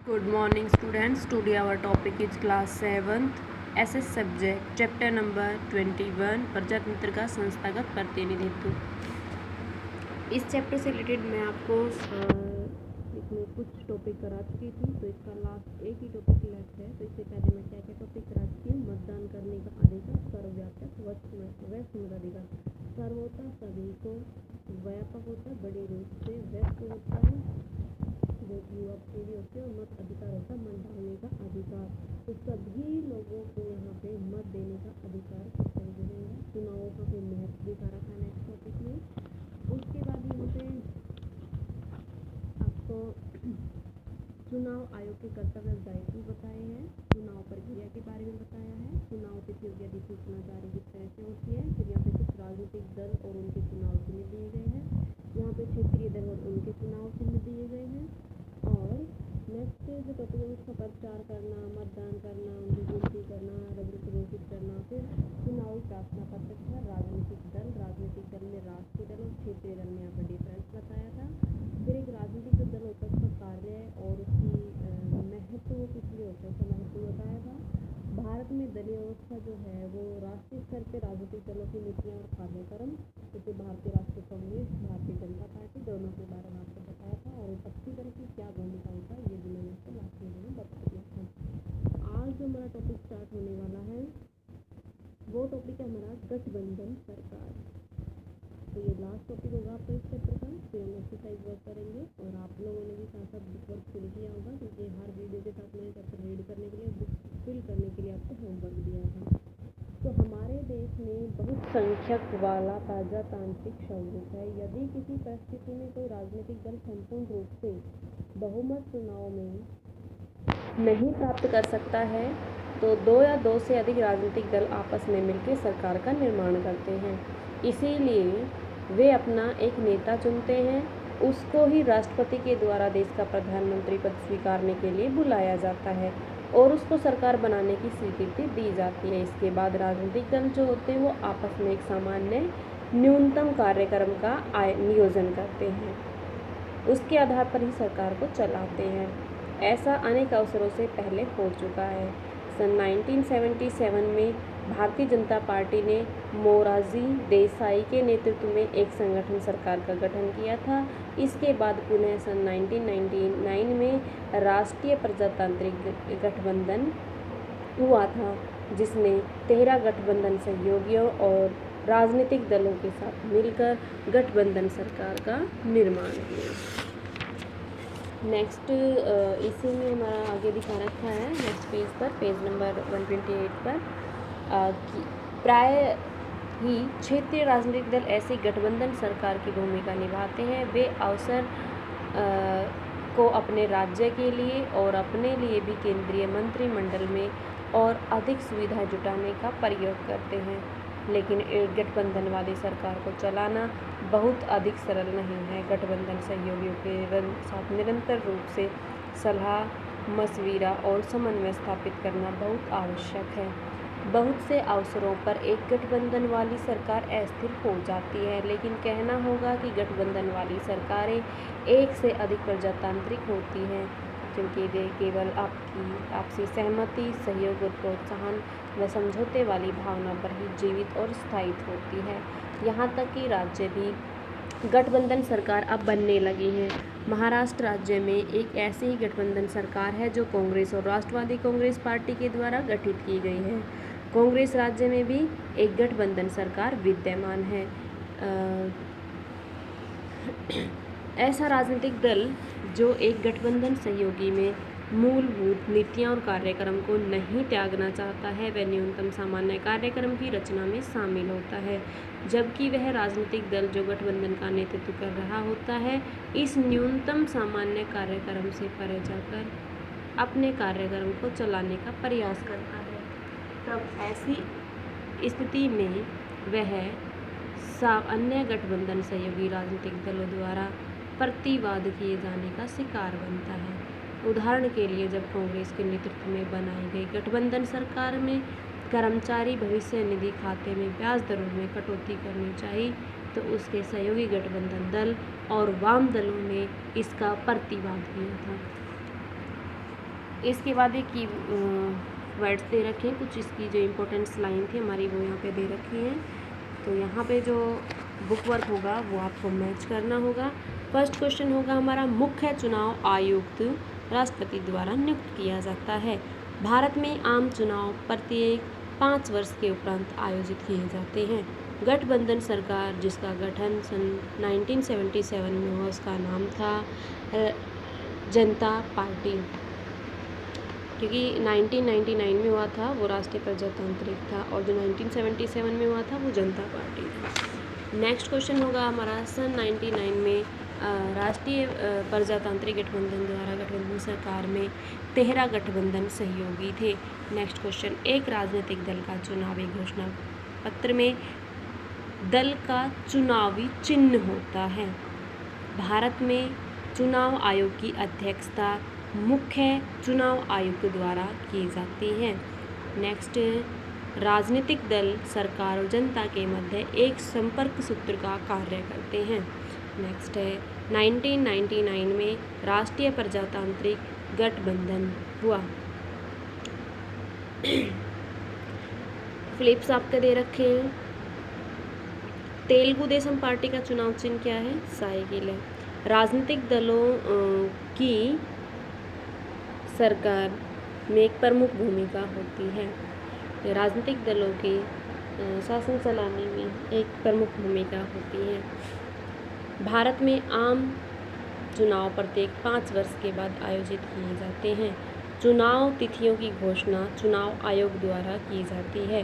Good morning students. Today our topic is class 7th SS subject chapter number 21 प्रजातंत्र का संस्थागत प्रतिनिधित्व। इस चैप्टर से रिलेटेड मैं आपको इसमें कुछ टॉपिक करा चुकी थी, तो इसका लास्ट एक ही टॉपिक लेफ्ट है। तो इससे पहले मैं क्या क्या टॉपिक करा चुकी हूँ। मतदान करने का अधिकार, सर्वव्यापक व मताधिकार, सर्व होता सभी को, व्यापक होता बड़े रूप से, व्यक्त होता है जो कि युवा पीढ़ी होती है, और मत अधिकार होता है मत डालने का अधिकार। तो सभी लोगों को यहाँ पे मत देने का अधिकार दिखाई देगा। चुनावों का फिर महत्व दिखा रखा है नेक्स्ट टॉपिक में। उसके बाद यहाँ पे आपको चुनाव आयोग के कर्तव्य और दायित्व बताए हैं, चुनाव प्रक्रिया के बारे में बताया है, चुनाव तिथियों की अधिसूचना जारी किस तरह से होती है। फिर यहाँ पे कुछ राजनीतिक दल और उनके चुनाव चिन्ह दिए गए हैं, यहाँ पे क्षेत्रीय दल और उनके चुनाव चिन्ह दिए गए हैं। और नेक्स्ट जो टॉपिक है उसका प्रचार करना, मतदान करना, उनकी गिनती करना, रिजल्ट घोषित करना। फिर चुनावी प्रार्थना पत्र था, राजनीतिक दल में राष्ट्रीय दल और क्षेत्रीय दल में यहाँ पर डिफरेंस बताया था। फिर एक राजनीतिक जो दल होता है उसका कार्य और उसकी महत्व किस लिए होता है उसका महत्व बताया था। भारत में दलीय व्यवस्था जो है वो राष्ट्रीय स्तर पर राजनीतिक दलों की नीतियाँ और कार्यक्रम, जैसे भारतीय राष्ट्रीय कांग्रेस, भारतीय जनता पार्टी, दोनों के बारे में आपको बताया था। और विपक्षी दल की क्या भूमिका होता है ये भी मैंने आपको लास्ट वीडियो में बता दिया था। आज जो हमारा टॉपिक स्टार्ट होने वाला है वो टॉपिक है हमारा गठबंधन सरकार। तो ये लास्ट टॉपिक होगा आपका इस चैप्टर का। फिर हम एक्सरसाइज वर्क करेंगे, और आप लोगों ने भी साथ साथ बुक वर्क फिल किया होगा, क्योंकि हर वीडियो के साथ मैंने चैप्टर रीड करने के लिए, बुक फिल करने के लिए आपको होमवर्क दिया था। तो हमारे देश में बहुत संख्यक वाला प्रजातांत्रिक शब्द है। यदि किसी परिस्थिति में कोई राजनीतिक दल संपूर्ण रूप से बहुमत चुनाव में नहीं प्राप्त कर सकता है तो दो या दो से अधिक राजनीतिक दल आपस में मिलकर सरकार का निर्माण करते हैं। इसीलिए वे अपना एक नेता चुनते हैं, उसको ही राष्ट्रपति के द्वारा देश का प्रधानमंत्री पद स्वीकारने के लिए बुलाया जाता है और उसको सरकार बनाने की स्वीकृति दी जाती है। इसके बाद राजनीतिक दल जो होते हैं वो आपस में एक सामान्य न्यूनतम कार्यक्रम का नियोजन करते हैं, उसके आधार पर ही सरकार को चलाते हैं। ऐसा अनेक अवसरों से पहले हो चुका है। सन 1977 में भारतीय जनता पार्टी ने मोरारजी देसाई के नेतृत्व में एक संगठन सरकार का गठन किया था। इसके बाद पुनः सन 1999 में राष्ट्रीय प्रजातांत्रिक गठबंधन हुआ था, जिसने 13 गठबंधन सहयोगियों और राजनीतिक दलों के साथ मिलकर गठबंधन सरकार का निर्माण किया। नेक्स्ट इसी में हमारा आगे दिखा रखा है नेक्स्ट पेज पर, पेज नंबर 128 पर प्राय ही क्षेत्रीय राजनीतिक दल ऐसे गठबंधन सरकार की भूमिका निभाते हैं। वे अवसर को अपने राज्य के लिए और अपने लिए भी केंद्रीय मंत्रिमंडल में और अधिक सुविधाएं जुटाने का प्रयोग करते हैं। लेकिन एक गठबंधन वाली सरकार को चलाना बहुत अधिक सरल नहीं है। गठबंधन सहयोगियों के साथ निरंतर रूप से सलाह मशविरा और समन्वय स्थापित करना बहुत आवश्यक है। बहुत से अवसरों पर एक गठबंधन वाली सरकार अस्थिर हो जाती है, लेकिन कहना होगा कि गठबंधन वाली सरकारें एक से अधिक प्रजातांत्रिक होती हैं, क्योंकि वे केवल आपसी सहमति, सहयोग और प्रोत्साहन व समझौते वाली भावना पर ही जीवित और स्थायित होती है। यहाँ तक कि राज्य भी गठबंधन सरकार अब बनने लगी हैं। महाराष्ट्र राज्य में एक ऐसी ही गठबंधन सरकार है जो कांग्रेस और राष्ट्रवादी कांग्रेस पार्टी के द्वारा गठित की गई है। कांग्रेस राज्य में भी एक गठबंधन सरकार विद्यमान है। ऐसा राजनीतिक दल जो एक गठबंधन सहयोगी में मूलभूत नीतियां और कार्यक्रम को नहीं त्यागना चाहता है, वह न्यूनतम सामान्य कार्यक्रम की रचना में शामिल होता है, जबकि वह राजनीतिक दल जो गठबंधन का नेतृत्व कर रहा होता है इस न्यूनतम सामान्य कार्यक्रम से परे जाकर अपने कार्यक्रम को चलाने का प्रयास करता है। तब ऐसी स्थिति में वह अन्य गठबंधन सहयोगी राजनीतिक दलों द्वारा प्रतिवाद किए जाने का शिकार बनता है। उदाहरण के लिए, जब कांग्रेस के नेतृत्व में बनाई गई गठबंधन सरकार में कर्मचारी भविष्य निधि खाते में ब्याज दरों में कटौती करनी चाहिए, तो उसके सहयोगी गठबंधन दल और वाम दलों ने इसका प्रतिवाद किया था। इसके बाद एक की वर्ड्स दे रखे हैं, कुछ इसकी जो इम्पोर्टेंट्स लाइन थी हमारी वो यहाँ पे दे रखी हैं। तो यहाँ पे जो बुक वर्क होगा वो आपको मैच करना होगा। फर्स्ट क्वेश्चन होगा हमारा, मुख्य चुनाव आयुक्त राष्ट्रपति द्वारा नियुक्त किया जाता है। भारत में आम चुनाव प्रत्येक 5 वर्ष के उपरांत आयोजित किए जाते हैं। गठबंधन सरकार जिसका गठन सन 1977 में हुआ, उसका नाम था जनता पार्टी, क्योंकि 1999 में हुआ था वो राष्ट्रीय प्रजातांत्रिक था, और जो 1977 में हुआ था वो जनता पार्टी था। नेक्स्ट क्वेश्चन होगा हमारा, सन 1999 में राष्ट्रीय प्रजातांत्रिक गठबंधन द्वारा गठबंधन सरकार में 13 गठबंधन सहयोगी थे। नेक्स्ट क्वेश्चन, एक राजनीतिक दल का चुनावी घोषणा पत्र में दल का चुनावी चिन्ह होता है। भारत में चुनाव आयोग की अध्यक्षता मुख्य चुनाव आयुक्त द्वारा की जाती है। नेक्स्ट, राजनीतिक दल सरकार और जनता के मध्य एक संपर्क सूत्र का कार्य करते हैं। नेक्स्ट है, 1999 में राष्ट्रीय प्रजातांत्रिक गठबंधन हुआ। फ्लिप्स आपके दे रखे हैं। तेलुगु देशम पार्टी का चुनाव चिन्ह क्या है? साइकिल है। राजनीतिक दलों की सरकार में एक प्रमुख भूमिका होती है। राजनीतिक दलों के शासन चलाने में एक प्रमुख भूमिका होती है। भारत में आम चुनाव प्रत्येक 5 वर्ष के बाद आयोजित किए जाते हैं। चुनाव तिथियों की घोषणा चुनाव आयोग द्वारा की जाती है।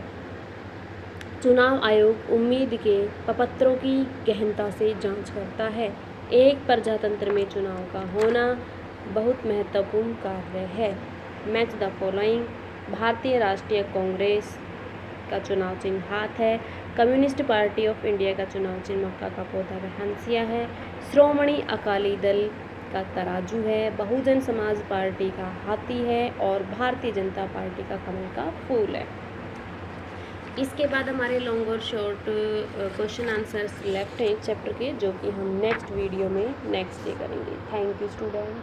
चुनाव आयोग उम्मीद के प्रपत्रों की गहनता से जांच करता है। एक प्रजातंत्र में चुनाव का होना बहुत महत्वपूर्ण कार्य है। Match the following. भारतीय राष्ट्रीय कांग्रेस का चुनाव चिन्ह हाथ है। कम्युनिस्ट पार्टी ऑफ इंडिया का चुनाव चिन्ह मक्का का पौधा व हंसिया है। श्रोमणी अकाली दल का तराजू है। बहुजन समाज पार्टी का हाथी है, और भारतीय जनता पार्टी का कमल का फूल है। इसके बाद हमारे लॉन्ग और शॉर्ट क्वेश्चन आंसर्स लेफ्ट हैं चैप्टर के, जो कि हम नेक्स्ट वीडियो में नेक्स्ट डे करेंगे। Thank you student.